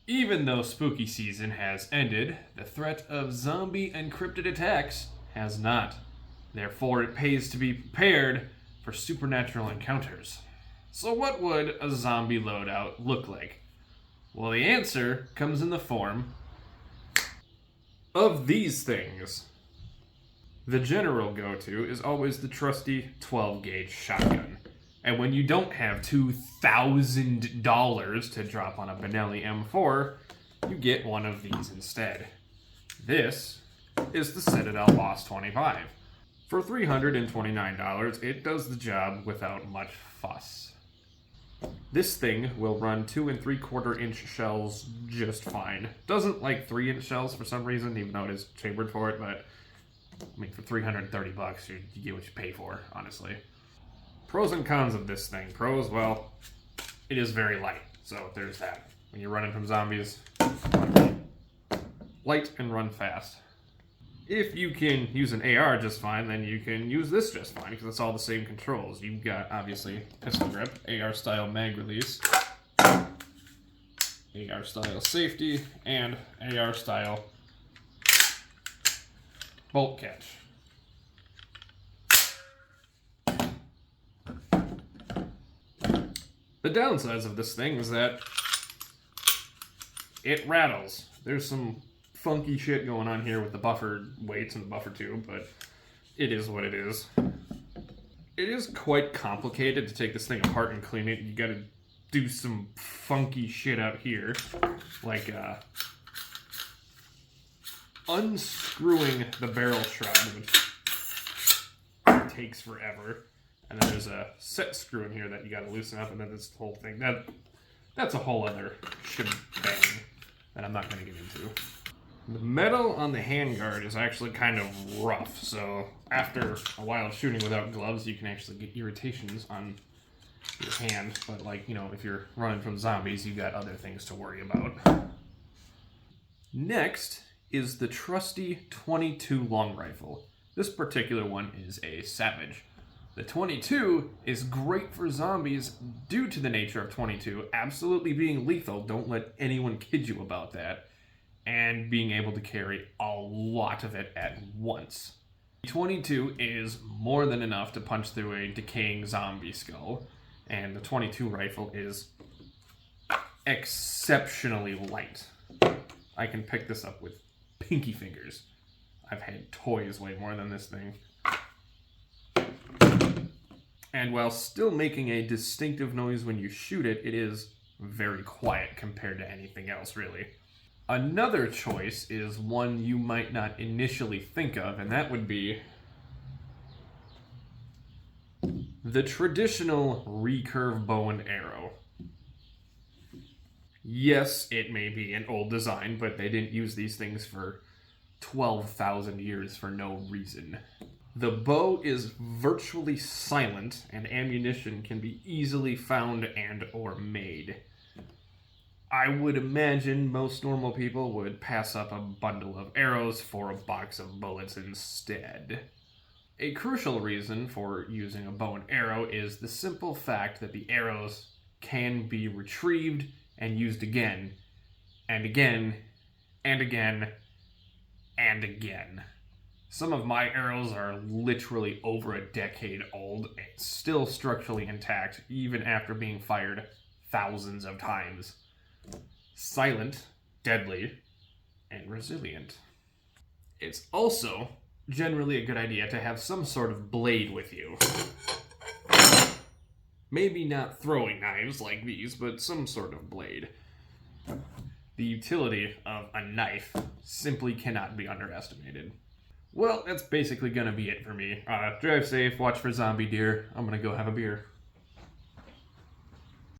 Even though spooky season has ended, the threat of zombie and cryptid attacks has not. Therefore, it pays to be prepared for supernatural encounters. So what would a zombie loadout look like? Well, the answer comes in the form of these things. The general go-to is always the trusty 12-gauge shotgun. And when you don't have $2,000 to drop on a Benelli M4, you get one of these instead. This is the Citadel Boss 25. For $329, it does the job without much fuss. This thing will run 2 3/4-inch shells just fine. Doesn't like 3-inch shells for some reason, even though it is chambered for it, but I mean, for $330, you get what you pay for, honestly. Pros and cons of this thing. Pros, well, it is very light, so there's that. When you're running from zombies, light and run fast. If you can use an AR just fine, then you can use this just fine, because it's all the same controls. You've got, obviously, pistol grip, AR-style mag release, AR-style safety, and AR-style bolt catch. The downsides of this thing is that it rattles. There's some funky shit going on here with the buffer weights and the buffer tube, but it is what it is. It is quite complicated to take this thing apart and clean it. You gotta do some funky shit out here, like unscrewing the barrel shroud, which takes forever. And then there's a set screw in here that you gotta loosen up, and then this whole thing. That's a whole other shebang that I'm not gonna get into. The metal on the handguard is actually kind of rough, so after a while of shooting without gloves, you can actually get irritations on your hand. But, like, you know, if you're running from zombies, you've got other things to worry about. Next is the trusty 22 long rifle. This particular one is a Savage. The 22 is great for zombies due to the nature of 22 absolutely being lethal. Don't let anyone kid you about that. And being able to carry a lot of it at once. The 22 is more than enough to punch through a decaying zombie skull. And the 22 rifle is exceptionally light. I can pick this up with pinky fingers. I've had toys way more than this thing. And while still making a distinctive noise when you shoot it, it is very quiet compared to anything else, really. Another choice is one you might not initially think of, and that would be the traditional recurve bow and arrow. Yes, it may be an old design, but they didn't use these things for 12,000 years for no reason. The bow is virtually silent, and ammunition can be easily found and or made. I would imagine most normal people would pass up a bundle of arrows for a box of bullets instead. A crucial reason for using a bow and arrow is the simple fact that the arrows can be retrieved and used again, and again, and again, and again. Some of my arrows are literally over a decade old and still structurally intact, even after being fired thousands of times. Silent, deadly, and resilient. It's also generally a good idea to have some sort of blade with you. Maybe not throwing knives like these, but some sort of blade. The utility of a knife simply cannot be underestimated. Well, that's basically gonna be it for me. Drive safe, watch for zombie deer. I'm gonna go have a beer.